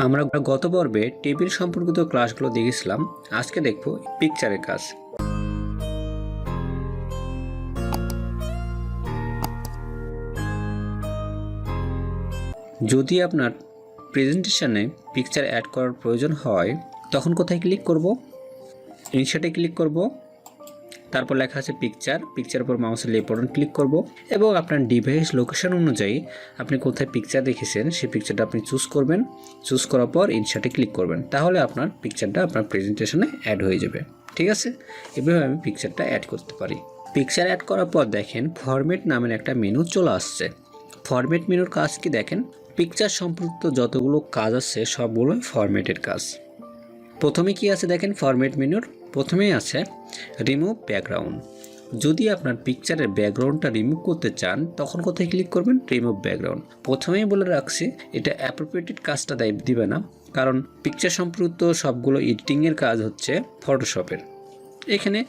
আমরা গত পর্বে টেবিল সম্পর্কিত ক্লাসগুলো দেখেছিলাম। আজকে দেখব পিকচারের কাজ। যদি আপনার প্রেজেন্টেশনে পিকচার অ্যাড করার প্রয়োজন হয় তখন কোথায় ক্লিক করব? ইনসার্টে ক্লিক করব, তারপর লেখা আছে পিকচার উপর মাউসের লেফট বাটন ক্লিক করব এবং আপনার ডিভাইস লোকেশন অনুযায়ী আপনি কোথায় পিকচার দেখেছেন সেই পিকচারটা আপনি চুজ করবেন। চুজ করার পর ইনসার্টে ক্লিক করবেন, তাহলে আপনার পিকচারটা আপনার প্রেজেন্টেশনে অ্যাড হয়ে যাবে। ঠিক আছে, এভাবে আমি পিকচারটা অ্যাড করতে পারি। পিকচার অ্যাড করার পর দেখেন ফরম্যাট নামের একটা মেনু চলে আসছে। ফরম্যাট মেনুর কাজ কি দেখেন, পিকচার সম্পর্কিত যতগুলো কাজ আছে সবগুলো ফরম্যাটের কাজ। প্রথমে কি আছে দেখেন, ফরম্যাট মেনুর প্রথমেই আছে রিমুভ ব্যাকগ্রাউন্ড। যদি আপনার পিকচারের ব্যাকগ্রাউন্ডটা রিমুভ করতে চান তখন কোথায় ক্লিক করবেন? Remove background. প্রথমেই বলে রাখছি এটা অ্যাপ্রোপ্রিয়েটেড কাজটা দিবে না, কারণ পিকচার সম্পর্কিত সবগুলো এডিটিংয়ের কাজ হচ্ছে ফটোশপের। এখানে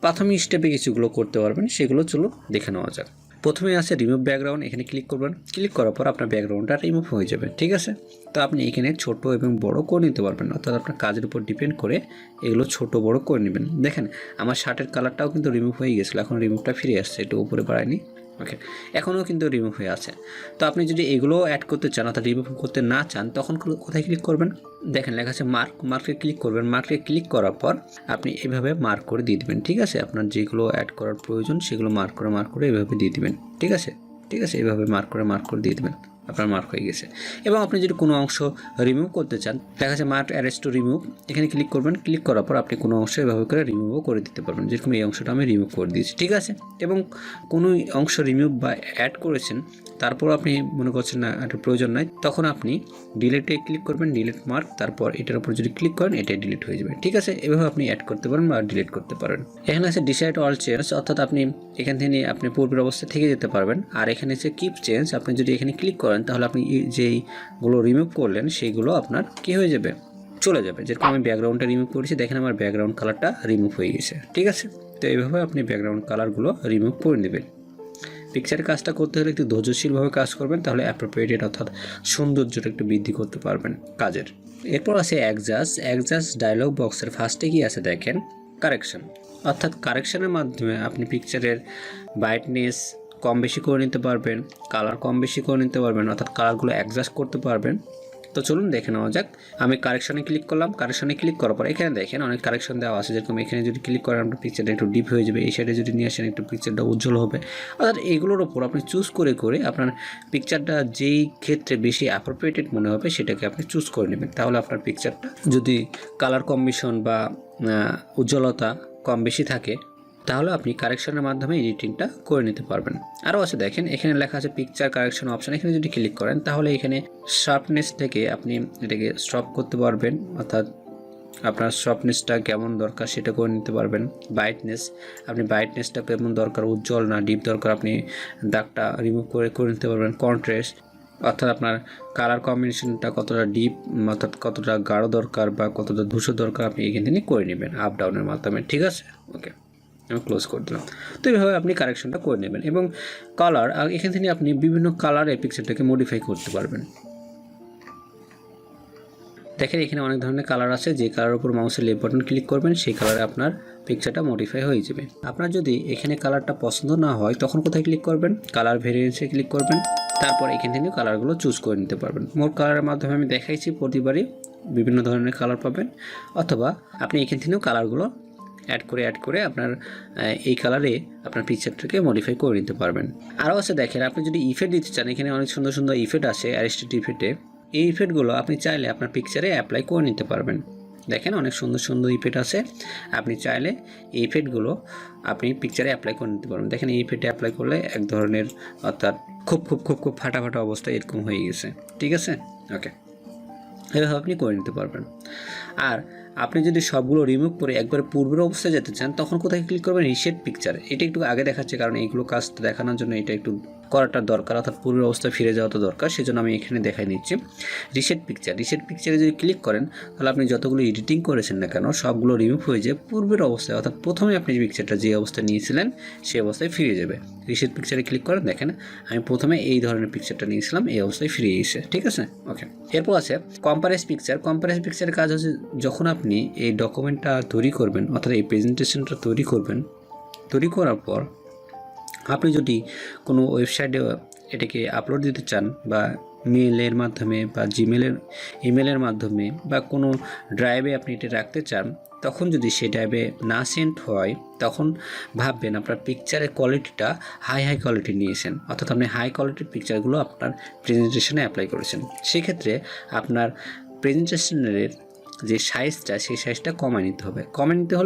প্রাথমিক স্টেপে কিছুগুলো করতে পারবেন, সেগুলো চলো দেখে নেওয়া যাক। প্রথমে আছে রিমুভ ব্যাকগ্রাউন্ড, এখানে ক্লিক করবেন। ক্লিক করার পর আপনার ব্যাকগ্রাউন্ডটা রিমুভ হয়ে যাবে। ঠিক আছে, তো আপনি এখানে ছোট এবং বড় করে নিতে পারবেন, অর্থাৎ আপনার কাজের উপর ডিপেন্ড করে এগুলো ছোট বড় করে নেবেন। দেখেন আমার শার্টের কালারটাও কিন্তু রিমুভ হয়ে গেছিলো, এখন রিমুভটা ফিরে আসছে, একটু উপরে বাড়ায়নি। ওকে, এখনও কিন্তু রিমুভ হয়ে আছে। তো আপনি যদি এগুলো অ্যাড করতে চান অর্থাৎ রিমুভ করতে না চান তখন কোথায় ক্লিক করবেন? দেখেন লেখা আছে মার্কে ক্লিক করবেন। মার্কে ক্লিক করার পর আপনি এভাবে মার্ক করে দিয়ে দেবেন। ঠিক আছে, আপনার যেগুলো অ্যাড করার প্রয়োজন সেগুলো মার্ক করে এভাবে দিয়ে দেবেন। ঠিক আছে, এভাবে মার্ক করে দিয়ে দেবেন, আপনার মার্ক হয়ে গেছে। এবং আপনি যদি কোনো অংশ রিমুভ করতে চান, দেখা যাচ্ছে মার্ক অ্যারেস্ট টু রিমুভ, এখানে ক্লিক করবেন। ক্লিক করার পর আপনি কোনো অংশ এভাবে করে রিমুভও করে দিতে পারবেন, যেরকম এই অংশটা আমি রিমুভ করে দিয়েছি। ঠিক আছে, এবং কোনো অংশ রিমুভ বা অ্যাড করেছেন তারপর আপনি মনে করছেন না এটা প্রয়োজন নাই, তখন আপনি ডিলিটে ক্লিক করবেন, ডিলিট মার্ক, তারপর এটার উপর যদি ক্লিক করেন এটাই ডিলিট হয়ে যাবে। ঠিক আছে, এভাবে আপনি অ্যাড করতে পারেন বা ডিলিট করতে পারেন। এখানে আছে ডিসাইড অল চেঞ্জ, অর্থাৎ আপনি এখান থেকে আপনি পূর্বের অবস্থা থেকে যেতে পারবেন। আর এখানে আছে কিপ চেঞ্জ, আপনি যদি এখানে ক্লিক করেন তাহলে আপনি যেইগুলো রিমুভ করলেন সেইগুলো আপনার কি হয়ে যাবে, চলে যাবে। যেরকম আমি ব্যাকগ্রাউন্ডটা রিমুভ করেছি, দেখেন আমার ব্যাকগ্রাউন্ড কালারটা রিমুভ হয়ে গেছে। ঠিক আছে, তো এইভাবে আপনি ব্যাকগ্রাউন্ড কালারগুলো রিমুভ করে নেবেন। পিকচারের কাজটা করতে হলে একটু ধৈর্যশীলভাবে কাজ করবেন, তাহলে অ্যাপ্রোপ্রিয়েটেড অর্থাৎ সৌন্দর্যটা একটু বৃদ্ধি করতে পারবেন কাজের। এরপর আছে অ্যাডজাস্ট ডায়লগ বক্সের ফার্স্টে কি আছে দেখেন, কারেকশন। অর্থাৎ কারেকশনের মাধ্যমে আপনি পিকচারের ব্রাইটনেস কম বেশি করে নিতে পারবেন, কালার কম বেশি করে নিতে পারবেন, অর্থাৎ কালারগুলো অ্যাডজাস্ট করতে পারবেন। তো চলুন দেখে নেওয়া যাক। আমি কারেকশনে ক্লিক করলাম। কারেকশনে ক্লিক করার পর এখানে দেখেন অনেক কারেকশন দেওয়া আছে, যেরকম এখানে যদি ক্লিক করেন আপনার পিকচারটা একটু ডিপ হয়ে যাবে, এই সাইডে যদি নিয়ে আসেন একটু পিকচারটা উজ্জ্বল হবে। অর্থাৎ এগুলোর ওপর আপনি চুজ করে আপনার পিকচারটা যেই ক্ষেত্রে বেশি অ্যাপ্রোপ্রিয়েটেড মনে হবে সেটাকে আপনি চুজ করে নেবেন। তাহলে আপনার পিকচারটা যদি কালার কম্বিনেশন বা উজ্জ্বলতা কম বেশি থাকে তাহলে আপনি কারেকশনের মাধ্যমে এডিটিংটা করে নিতে পারবেন। আরও আছে দেখেন এখানে লেখা আছে পিকচার কারেকশন অপশান, এখানে যদি ক্লিক করেন তাহলে এখানে শার্পনেস থেকে আপনি এটাকে স্টপ করতে পারবেন, অর্থাৎ আপনার শার্পনেসটা কেমন দরকার সেটা করে নিতে পারবেন। আপনি ব্রাইটনেসটা কেমন দরকার, উজ্জ্বল না ডিপ দরকার, আপনি দাগটা রিমুভ করে নিতে পারবেন। কন্ট্রাস্ট অর্থাৎ আপনার কালার কম্বিনেশনটা কতটা ডিপ অর্থাৎ কতটা গাঢ় দরকার বা কতটা ধূসর দরকার আপনি এখান থেকে করে নেবেন আপ ডাউনের মাধ্যমে। ঠিক আছে, ওকে, আমি ক্লোজ করে দিলাম। তো এইভাবে আপনি কারেকশনটা করে নেবেন। এবং কালার, এখান থেকে আপনি বিভিন্ন কালারে পিকচারটাকে মডিফাই করতে পারবেন। দেখেন এখানে অনেক ধরনের কালার আছে, যে কালার উপর মাউসের লেফট বাটন ক্লিক করবেন সেই কালারে আপনার পিকচারটা মডিফাই হয়ে যাবে। আপনার যদি এখানে কালারটা পছন্দ না হয় তখন কোথায় ক্লিক করবেন? কালার ভেরিয়েন্সে ক্লিক করবেন, তারপর এখান থেকে কালারগুলো চুজ করে নিতে পারবেন। মোট কালারের মাধ্যমে আমি দেখাইছি, প্রতিবারই বিভিন্ন ধরনের কালার পাবেন, অথবা আপনি এখান থেকেও কালারগুলো অ্যাড করে আপনার এই কালারে আপনার পিকচারটাকে মডিফাই করে নিতে পারবেন। আরও আছে দেখেন আপনি যদি ইফেক্ট দিতে চান, এখানে অনেক সুন্দর সুন্দর ইফেক্ট আছে অ্যারেস্টেড ইফেক্টে। এই ইফেক্টগুলো আপনি চাইলে আপনার পিকচারে অ্যাপ্লাই করে নিতে পারবেন। দেখেন অনেক সুন্দর সুন্দর ইফেক্ট আছে, আপনি চাইলে এই ইফেক্টগুলো আপনি পিকচারে অ্যাপ্লাই করে নিতে পারবেন। দেখেন এই ইফেক্টে অ্যাপ্লাই করলে এক ধরনের অর্থাৎ খুব ফাটা অবস্থা এরকম হয়ে গেছে। ঠিক আছে, ওকে, এভাবে আপনি করে নিতে পারবেন। আর আপনি যদি সবগুলো রিমুভ করে একবারে পূর্বের অবস্থায় যেতে চান তখন কোথায় ক্লিক করবেন? Reset picture. এটা একটু আগে দেখাচ্ছে কারণ এইগুলো কাজ দেখানোর জন্য এটা একটু করাটা দরকার, অর্থাৎ পূর্বের অবস্থায় ফিরে যাওয়া তো দরকার, সেজন্য আমি এখানে দেখাই নিচ্ছি। রিসেট পিকচারে যদি ক্লিক করেন তাহলে আপনি যতগুলো এডিটিং করেছেন না কেন সবগুলো রিমুভ হয়ে যায় পূর্বের অবস্থায়, অর্থাৎ প্রথমে আপনি পিকচারটা যে অবস্থায় নিয়েছিলেন সেই অবস্থায় ফিরে যাবে। রিসেট পিকচারে ক্লিক করেন, দেখেন আমি প্রথমে এই ধরনের পিকচারটা নিয়েছিলাম, এই অবস্থায় ফিরে এসে, ঠিক আছে। ওকে, এরপর আছে কম্পারেস পিকচারের কাজ হচ্ছে যখন আপনি এই ডকুমেন্টটা তৈরি করবেন, অর্থাৎ এই প্রেজেন্টেশনটা তৈরি করবেন, তৈরি করার পর আপনি যদি কোনো ওয়েবসাইটে এটাকে আপলোড দিতে চান বা মেলের মাধ্যমে বা ইমেলের মাধ্যমে বা কোনো ড্রাইভে আপনি এটা রাখতে চান, তখন যদি সেই ড্রাইভে না সেন্ড হয় তখন ভাববেন আপনার পিকচারের কোয়ালিটিটা হাই কোয়ালিটি নিয়েছেন, অর্থাৎ আপনি হাই কোয়ালিটির পিকচারগুলো আপনার প্রেজেন্টেশনে অ্যাপ্লাই করেছেন। সেক্ষেত্রে আপনার প্রেজেন্টেশনের যে সাইজটা সেই সাইজটা কমায় নিতে হবে।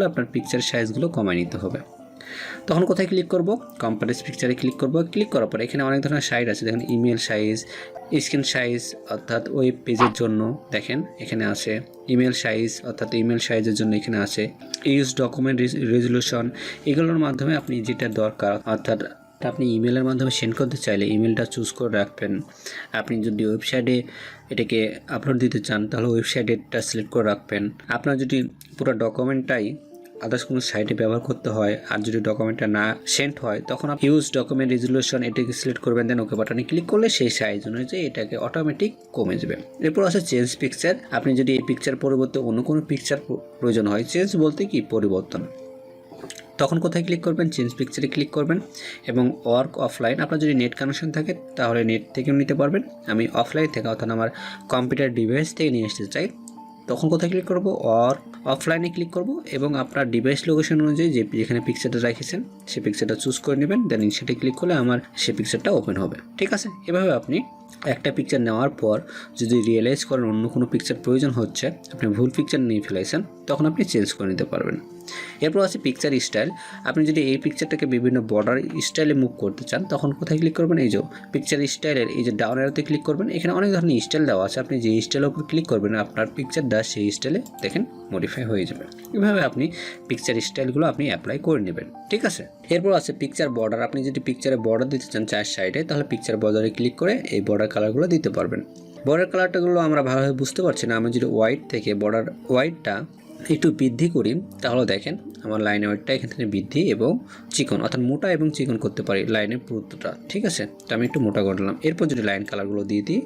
আপনার পিকচার সাইজগুলো কমায় নিতে হবে। তখন কোথায় ক্লিক করব? কম্পারেস পিকচারে ক্লিক করব। ক্লিক করার পর এখানে অনেক ধরনের সাইজ আছে, দেখেন ইমেল সাইজ, স্ক্রিন সাইজ অর্থাৎ ওয়েব পেজের জন্য, দেখেন এখানে আছে ইমেল সাইজ অর্থাৎ ইমেল সাইজের জন্য এখানে আছে ইউজ ডকুমেন্ট রেজলিউশন। এগুলোর মাধ্যমে আপনি যেটা দরকার, অর্থাৎ আপনি ইমেলের মাধ্যমে সেন্ড করতে চাইলে ইমেলটা চুজ করে রাখবেন। আপনি যদি ওয়েবসাইটে এটাকে আপলোড দিতে চান তাহলে ওয়েবসাইটটা সিলেক্ট করে রাখবেন। আপনার যদি পুরো ডকুমেন্টটাই আদার্স কোনো সাইটে ব্যবহার করতে হয় আর যদি ডকুমেন্টটা না সেন্ড হয় তখন আপনি ইউজ ডকুমেন্ট রেজলিউশন এটাকে সিলেক্ট করবেন, দেন ওকে বাটনে ক্লিক করলে সেই সাইজ অনুযায়ী এটাকে অটোমেটিক কমে যাবে। এরপর আছে চেঞ্জ পিকচার। আপনি যদি এই পিকচার পরিবর্তে অন্য কোনো পিকচার প্রয়োজন হয়, চেঞ্জ বলতে কি পরিবর্তন, তখন কোথায় ক্লিক করবেন? চেঞ্জ পিকচারে ক্লিক করবেন এবং ওয়ার্ক অফলাইন, আপনার যদি নেট কানেকশন থাকে তাহলে নেট থেকেও নিতে পারবেন। আমি অফলাইন থেকে অর্থাৎ আমার কম্পিউটার ডিভাইস থেকে নিয়ে আসতে চাই, তখন কোথায় ক্লিক করব? ওয়ার্ক অফলাইনে ক্লিক করব এবং আপনার ডিভাইস লোকেশন অনুযায়ী যেখানে পিকচারটা রেখেছেন সেই পিকচারটা চুজ করে নেবেন, দেন ইনসার্টে ক্লিক করলে আমার সেই পিকচারটা ওপেন হবে, ঠিক আছে। এভাবে আপনি একটা পিকচার নেওয়ার পর যদি রিয়েলাইজ করেন অন্য কোনো পিকচার প্রয়োজন হচ্ছে, আপনি ভুল পিকচার নিয়ে ফেলেছেন, তখন আপনি চেঞ্জ করে নিতে পারবেন। এরপর আছে পিকচার স্টাইল। আপনি যদি এই পিকচারটাকে বিভিন্ন বর্ডার স্টাইলে মুভ করতে চান তখন কোথায় ক্লিক করবেন? এই যে পিকচার স্টাইলের এই যে ডাউন অ্যারোতে ক্লিক করবেন। এখানে অনেক ধরনের স্টাইল দেওয়া আছে, আপনি যে স্টাইলের উপর ক্লিক করবেন আপনার পিকচারটা সেই স্টাইলে দেখেন মডিফাই হয়ে যাবে। এভাবে আপনি পিকচার স্টাইলগুলো আপনি অ্যাপ্লাই করে নেবেন, ঠিক আছে। এরপর আছে পিকচার বর্ডার। আপনি যদি পিকচারে বর্ডার দিতে চান চার সাইডে তাহলে পিকচার বর্ডারে ক্লিক করে এই বর্ডার কালারগুলো দিতে পারবেন। বর্ডার কালারটাগুলো আমরা ভালোভাবে বুঝতে পারছি না, আমি যদি হোয়াইট থেকে বর্ডার হোয়াইটটা একটু বৃদ্ধি করি তাহলে দেখেন আমার লাইন ওয়েটটা এখান থেকে বৃদ্ধি এবং চিকন অর্থাৎ মোটা এবং চিকন করতে পারি লাইনের পুরুত্বটা, ঠিক আছে। তো আমি একটু মোটা করলাম। এরপর যদি লাইন কালারগুলো দিয়ে দিই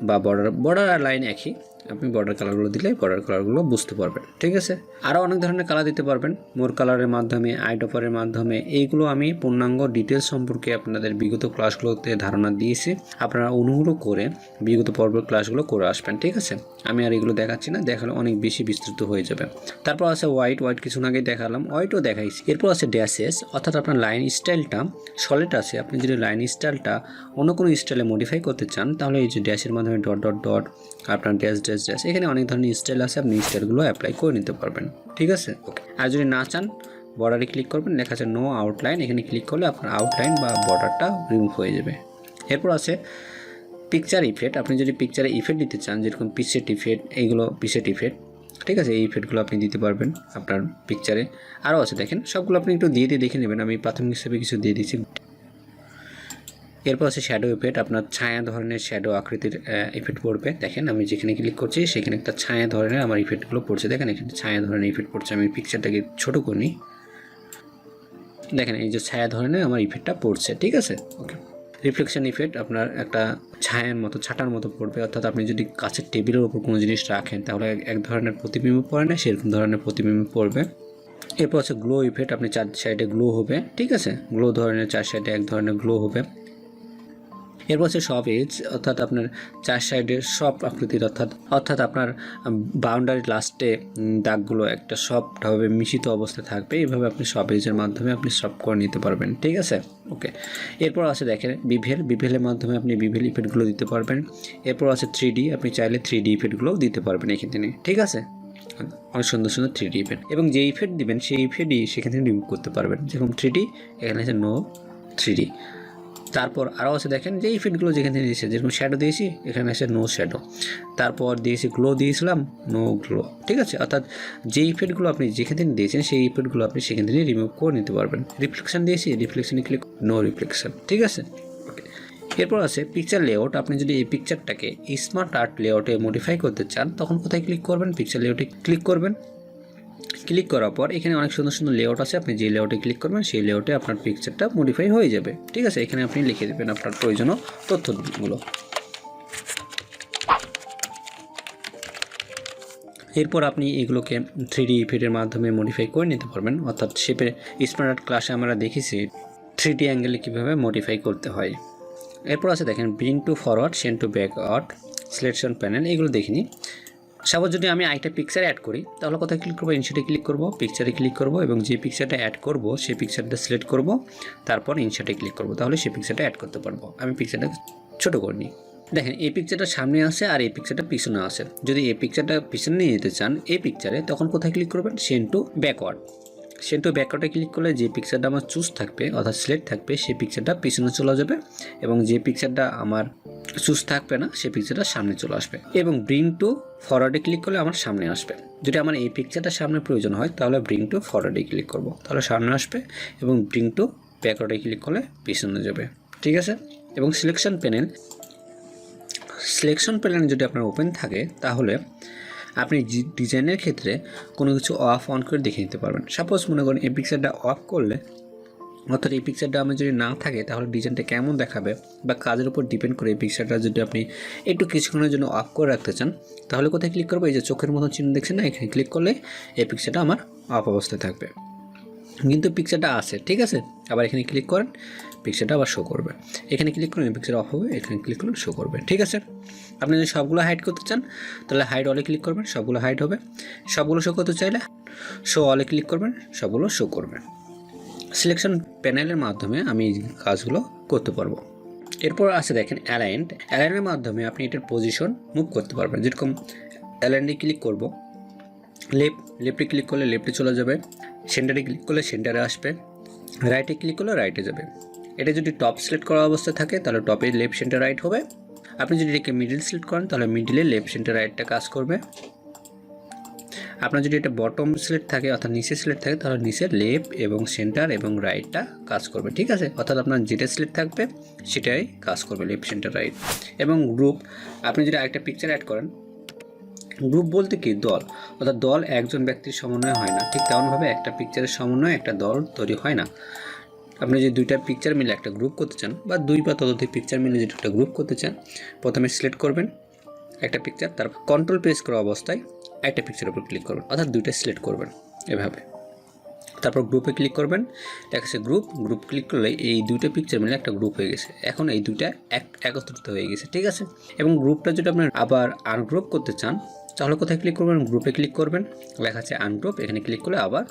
বা বর্ডার আর লাইন একই, আপনি বর্ডার কালারগুলো দিলে বর্ডার কালারগুলো বুঝতে পারবেন, ঠিক আছে। আরও অনেক ধরনের কালার দিতে পারবেন, মোর কালারের মাধ্যমে, আইডপারের মাধ্যমে। এইগুলো আমি পূর্ণাঙ্গ ডিটেলস সম্পর্কে আপনাদের বিগত ক্লাসগুলোতে ধারণা দিয়েছি, আপনারা অনুগ্রহ করে বিগত পর্বের ক্লাসগুলো করে আসবেন, ঠিক আছে। আমি আর এগুলো দেখাচ্ছি না, দেখালে অনেক বেশি বিস্তৃত হয়ে যাবে। তারপর আছে হোয়াইট কিছছুন আগে দেখালাম, হোয়াইটও দেখাইছি। এরপর আছে ড্যাশেস, অর্থাৎ আপনার লাইন স্টাইলটা সলিড আছে, আপনি যদি লাইন স্টাইলটা অন্য কোনো স্টাইলে মডিফাই করতে চান তাহলে এই যে ড্যাশের মাধ্যমে ডট ডট ডট আপনার ড্যাশ ড্যাশ ড্যাশ, এখানে অনেক ধরনের স্টাইল আছে, আপনি স্টাইলগুলো অ্যাপ্লাই করে নিতে পারবেন, ঠিক আছে। ওকে, আর যদি না চান বর্ডারে ক্লিক করবেন, লেখা আছে নো আউটলাইন, এখানে ক্লিক করলে আপনার আউটলাইন বা বর্ডারটা রিমুভ হয়ে যাবে। এরপর আছে পিকচার ইফেক্ট। আপনি যদি পিকচারে ইফেক্ট দিতে চান যেরকম পিসেট ইফেক্ট, এইগুলো পিসেট ইফেক্ট, ঠিক আছে, এই ইফেক্টগুলো আপনি দিতে পারবেন আপনার পিকচারে। আরও আছে দেখেন, সবগুলো আপনি একটু দিয়ে দেখে নেবেন, আমি প্রাথমিক হিসেবে কিছু দিয়ে দিচ্ছি। এরপর আছে শ্যাডো ইফেক্ট, আপনার ছায়া ধরনের শ্যাডো আকৃতির ইফেক্ট পড়বে। দেখেন আমি যেখানে ক্লিক করছি সেখানে একটা ছায়া ধরনের আমার ইফেক্টগুলো পড়ছে, দেখেন এখানে ছায়া ধরনের ইফেক্ট পড়ছে। আমি পিকচারটাকে ছোটো করি, দেখেন এই যে ছায়া ধরনের আমার ইফেক্টটা পড়ছে, ঠিক আছে। ওকে, রিফ্লেকশন ইফেক্ট আপনার একটা ছায়ার মতো ছাটার মতো পড়বে, অর্থাৎ আপনি যদি কাছের টেবিলের উপর কোনো জিনিস রাখেন তাহলে এক ধরনের প্রতিবিম্ব পড়ে না, সেরকম ধরনের প্রতিবিম্ব পড়বে। এরপর আছে গ্লো ইফেক্ট, আপনি চার সাইডে গ্লো হবে, ঠিক আছে, গ্লো ধরনের চার সাইডে এক ধরনের গ্লো হবে। এরপর হচ্ছে সব এজ, অর্থাৎ আপনার চার সাইডের সব আকৃতির, অর্থাৎ আপনার বাউন্ডারির লাস্টে দাগগুলো একটা সবভাবে মিশ্রিত অবস্থায় থাকবে, এইভাবে আপনি সব এজের মাধ্যমে আপনি সব করে নিতে পারবেন, ঠিক আছে। ওকে, এরপর আছে দেখেন বিভেলের মাধ্যমে আপনি বিভেল ইফেক্টগুলো দিতে পারবেন। এরপর আছে 3D, আপনি চাইলে 3D ইফেক্টগুলোও দিতে পারবেন এখান থেকে, ঠিক আছে। অনেক সুন্দর সুন্দর 3D ইফেক্ট, এবং যে ইফেক্ট দিবেন সেই ইফেক্টই সেখান থেকে রিমুভ করতে পারবেন, যেরকম 3D এখানে আছে নো 3D। তারপর আরও আছে দেখেন যে ইফেক্টগুলো যেখান থেকে দিয়েছে, যেরকম শ্যাডো দিয়েছি এখানে আছে নো শ্যাডো, তারপর দিয়েছি গ্লো দিয়েছিলাম নো গ্লো, ঠিক আছে। অর্থাৎ যে ইফেক্টগুলো আপনি যেখান থেকে দিয়েছেন সেই ইফেক্টগুলো আপনি সেখান থেকে রিমুভ করে নিতে পারবেন। রিফ্লেকশন দিয়েছি, রিফ্লেকশনে ক্লিক নো রিফ্লেকশন, ঠিক আছে। ওকে, এরপর আছে পিকচার লেআউট। আপনি যদি এই পিকচারটাকে স্মার্ট আর্ট লেআউটে মডিফাই করতে চান তখন কোথায় ক্লিক করবেন? পিকচার লেআউটে ক্লিক করবেন। ক্লিক করার পর এখানে অনেক সুন্দর সুন্দর লেআউট আছে, আপনি যে লেআউটে ক্লিক করবেন সেই লেআউটে আপনার পিকচারটা মডিফাই হয়ে যাবে। ঠিক আছে, এখানে আপনি লিখে দেবেন আপনার প্রয়োজনীয় তথ্যগুলো। এরপর আপনি এগুলোকে 3D ইফেক্টের মাধ্যমে মডিফাই করে নিতে পারবেন। অর্থাৎ শেপের স্মার্ট আর্ট ক্লাসে আমরা দেখেছি 3D অ্যাঙ্গেলে কীভাবে মডিফাই করতে হয়। এরপর আছে দেখেন bring to forward, send to backward, selection panel, এগুলো দেখিনি। সাপোজ যদি আমি একটা পিকচার অ্যাড করি তাহলে কোথায় ক্লিক করবো? ইনসার্টে ক্লিক করব, পিকচারে ক্লিক করব এবং যে পিকচারটা অ্যাড করব সেই পিকচারটা সিলেক্ট করব, তারপর ইনসার্টে ক্লিক করব, তাহলে সেই পিকচারটা অ্যাড করতে পারবো। আমি পিকচারটা ছোটো করে নিই। দেখেন এই পিকচারটা সামনে আসে আর এই পিকচারটা পিছনে আসে। যদি এই পিকচারটা পিছনে নিয়ে যেতে চান এই পিকচারে, তখন কোথায় ক্লিক করবেন? Send to backward. Send to ব্যাকওয়ার্ডে ক্লিক করলে যে পিকচারটা আমার চুজ থাকবে অর্থাৎ সিলেক্ট থাকবে সেই পিকচারটা পিছনে চলে যাবে এবং যে পিকচারটা আমার চুজ থাকবে না সেই পিকচারটা সামনে চলে আসবে। এবং ব্রিং টু ফরওয়ার্ডে ক্লিক করলে আমার সামনে আসবে। যদি আমার এই পিকচারটা সামনে প্রয়োজন হয় তাহলে ব্রিং টু ফরওয়ার্ডে ক্লিক করব, তাহলে সামনে আসবে এবং ব্রিং টু ব্যাকওয়ার্ডে ক্লিক করলে পিছনে যাবে। ঠিক আছে। এবং সিলেকশন প্যানেল যদি আপনার ওপেন থাকে তাহলে আপনি ডিজাইনের ক্ষেত্রে কোনো কিছু অফ অন করে দেখে নিতে পারবেন। সাপোজ মনে করেন এই পিকচারটা অফ করলে, অর্থাৎ এই পিকচারটা আমার যদি না থাকে তাহলে ডিজাইনটা কেমন দেখাবে বা কাজের উপর ডিপেন্ড করে এই পিকচারটা যদি আপনি একটু কিছুক্ষণের জন্য অফ করে রাখতে চান তাহলে কোথায় ক্লিক করবো? এই যে চোখের মতো চিহ্ন দেখছেন না, এখানে ক্লিক করলে এই পিকচারটা আমার অফ অবস্থায় থাকবে, কিন্তু পিকচারটা আছে। ঠিক আছে, আবার এখানে ক্লিক করেন, পিকচারটা আবার শো করবে। এখানে ক্লিক করুন, পিকচার অফ হবে, এখানে ক্লিক করুন, শো করবে। ঠিক আছে। আপনি যদি সবগুলো হাইড করতে চান তাহলে হাইড অলে ক্লিক করবেন, সবগুলো হাইড হবে। সবগুলো শো করতে চাইলে শো অলে ক্লিক করবেন, সবগুলো শো করবে। সিলেকশন প্যানেলের মাধ্যমে আমি এই কাজগুলো করতে পারবো। এরপর আছে দেখেন অ্যালাইনের মাধ্যমে আপনি এটার পজিশন মুভ করতে পারবেন। যেরকম অ্যালাইনে ক্লিক করব, লেফটে ক্লিক করলে লেফটে চলে যাবে, সেন্টারে ক্লিক করলে সেন্টারে আসবে, রাইটে ক্লিক করলে রাইটে যাবে। এটা যদি টপ সিলেক্ট করা অবস্থায় থাকে তাহলে টপে লেফট সেন্টার রাইট হবে। আপনি যদি এটাকে মিডিল সিলেক্ট করেন তাহলে মিডিলে লেফট সেন্টার রাইটটা কাজ করবে। আপনার যদি এটা বটম সিলেক্ট থাকে অর্থাৎ নিচে সিলেক্ট থাকে তাহলে নিচের লেফট এবং সেন্টার এবং রাইটটা কাজ করবে। ঠিক আছে, অর্থাৎ আপনার যেটা সিলেক্ট থাকবে সেটাই কাজ করবে, লেফট সেন্টার রাইট। এবং গ্রুপ, আপনি যদি আরেকটা পিকচার অ্যাড করেন, গ্রুপ বলতে কি? দল। অর্থাৎ দল একজন ব্যক্তির সমন্বয় হয় না, ঠিক তেমনভাবে একটা পিকচারের সমন্বয়ে একটা দল তৈরি হয় না। আপনি যদি দুইটা পিকচার মিলে একটা গ্রুপ করতে চান বা দুই বা ততোধিক পিকচার মিলে যদি একটা গ্রুপ করতে চান, প্রথমে সিলেক্ট করবেন একটা পিকচার, তারপর কন্ট্রোল প্রেস করা অবস্থায় একটা পিকচারের উপর ক্লিক করবেন, অর্থাৎ দুইটা সিলেক্ট করবেন এভাবে। তারপর গ্রুপে ক্লিক করবেন, দেখাচ্ছে গ্রুপ ক্লিক করলে এই দুইটা পিকচার মিলে একটা গ্রুপ হয়ে গেছে। এখন এই দুইটা একত্রিত হয়ে গেছে। ঠিক আছে। এবং গ্রুপটা যদি আপনি আবার আনগ্রুপ করতে চান তাহলে কোথায় ক্লিক করবেন? গ্রুপে ক্লিক করবেন, লেখা আছে আনগ্রুপ, এখানে ক্লিক করলে আবার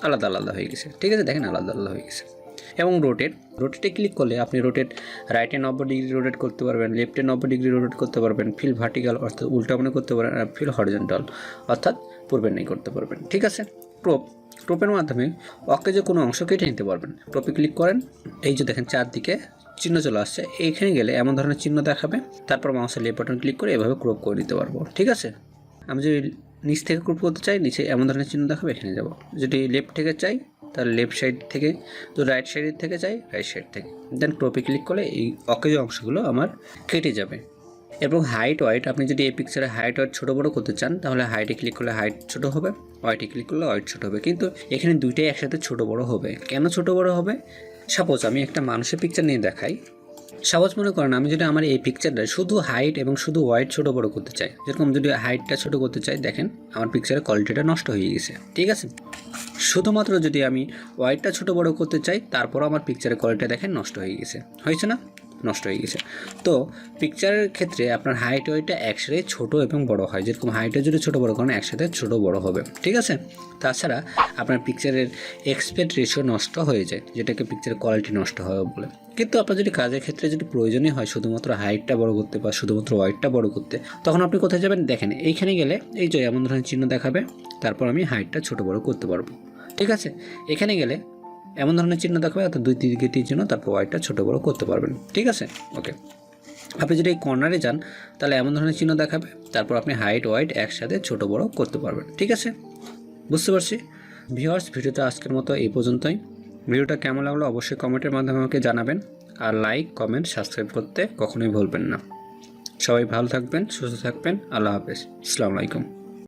আলাদা আলাদা হয়ে গেছে। ঠিক আছে, দেখেন আলাদা আলাদা হয়ে গেছে। এবং রোটেটে ক্লিক করলে আপনি রাইটে 90 ডিগ্রি রোটেট করতে পারবেন, লেফটে 90 ডিগ্রি রোটেট করতে পারবেন, ফিল ভার্টিক্যাল অর্থাৎ উল্টামনে করতে পারবেন, আর ফিল হরিজন্টাল অর্থাৎ পূর্বের নেই করতে পারবেন। ঠিক আছে। ক্রপের মাধ্যমে অকেজে কোনো অংশ কেটে নিতে পারবেন। ক্রপে ক্লিক করেন, এই যে দেখেন চারদিকে চিহ্ন চলে আসছে, এইখানে গেলে এমন ধরনের চিহ্ন দেখাবে, তারপর মাউসের লেফট বাটন ক্লিক করে এভাবে ক্রপ করে নিতে পারবো। ঠিক আছে। আমি যদি নিচ থেকে ক্রপ করতে চাই, নিচে এমন ধরনের চিহ্ন দেখাবে, এখানে যাব। যদি লেফট থেকে চাই তাহলে লেফট সাইড থেকে, তো রাইট সাইড থেকে চাই রাইট সাইড থেকে, দেন ক্রপে ক্লিক করলে এই অকেজ অংশগুলো আমার কেটে যাবে। এবং হাইট ওয়াইট, আপনি যদি এই পিকচারে হাইট ওয়াইট ছোটো বড়ো করতে চান তাহলে হাইটে ক্লিক করলে হাইট ছোটো হবে, ওয়াইটে ক্লিক করলে ওয়াইট ছোটো হবে। কিন্তু এখানে দুইটাই একসাথে ছোটো বড়ো হবে। কেন ছোটো বড়ো হবে? সাপোজ আমি একটা মানুষের পিকচার নিয়ে দেখাই। সাপোজ মনে করেন আমি যদি আমার এই পিকচারটা শুধু হাইট এবং শুধু ওয়াইট ছোটো বড়ো করতে চাই, যেরকম যদি হাইটটা ছোটো করতে চাই, দেখেন আমার পিকচারের কোয়ালিটিটা নষ্ট হয়ে গেছে। ঠিক আছে। শুধুমাত্র যদি আমি ওয়াইটটা ছোটো বড়ো করতে চাই তারপরও আমার পিকচারের কোয়ালিটিটা দেখেন নষ্ট হয়ে গেছে, হয়েছে না? নষ্ট হয়ে গেছে। তো পিকচারের ক্ষেত্রে আপনার হাইট ওয়াইটটা একসাথে ছোটো এবং বড়ো হয়। যেরকম হাইটে যদি ছোটো বড়ো করেন একসাথে ছোটো বড়ো হবে। ঠিক আছে। তাছাড়া আপনার পিকচারের এক্সপেক্ট রেশিও নষ্ট হয়ে যায়, যেটাকে পিকচারের কোয়ালিটি নষ্ট হবে বলে। কিন্তু আপনার যদি কাজের ক্ষেত্রে যদি প্রয়োজনীয় হয় শুধুমাত্র হাইটটা বড় করতে বা শুধুমাত্র ওয়াইটটা বড় করতে, তখন আপনি কোথায় যাবেন? দেখেন এইখানে গেলে এই যে এমন ধরনের চিহ্ন দেখাবে, তারপর আমি হাইটটা ছোটো বড়ো করতে পারবো। ঠিক আছে। এখানে গেলে এমন ধরনের চিহ্ন দেখাবে, অর্থাৎ দুই দিকে তীর চিহ্ন, তারপর ওয়াইটটা ছোটো বড়ো করতে পারবেন। ঠিক আছে। ওকে। আপনি যদি এই কর্নারে যান তাহলে এমন ধরনের চিহ্ন দেখাবে, তারপর আপনি হাইট ওয়াইট একসাথে ছোটো বড়ো করতে পারবেন। ঠিক আছে, বুঝতে পারছি। ভিউয়ার্স, ভিডিওটা আজকের মতো এই পর্যন্তই। ভিডিওটা কেমন লাগলো অবশ্যই কমেন্টের মাধ্যমে আমাকে জানাবেন। আর লাইক, কমেন্ট, সাবস্ক্রাইব করতে কখনোই ভুলবেন না। সবাই ভালো থাকবেন, সুস্থ থাকবেন। আল্লাহ হাফেজ। আসসালামু আলাইকুম।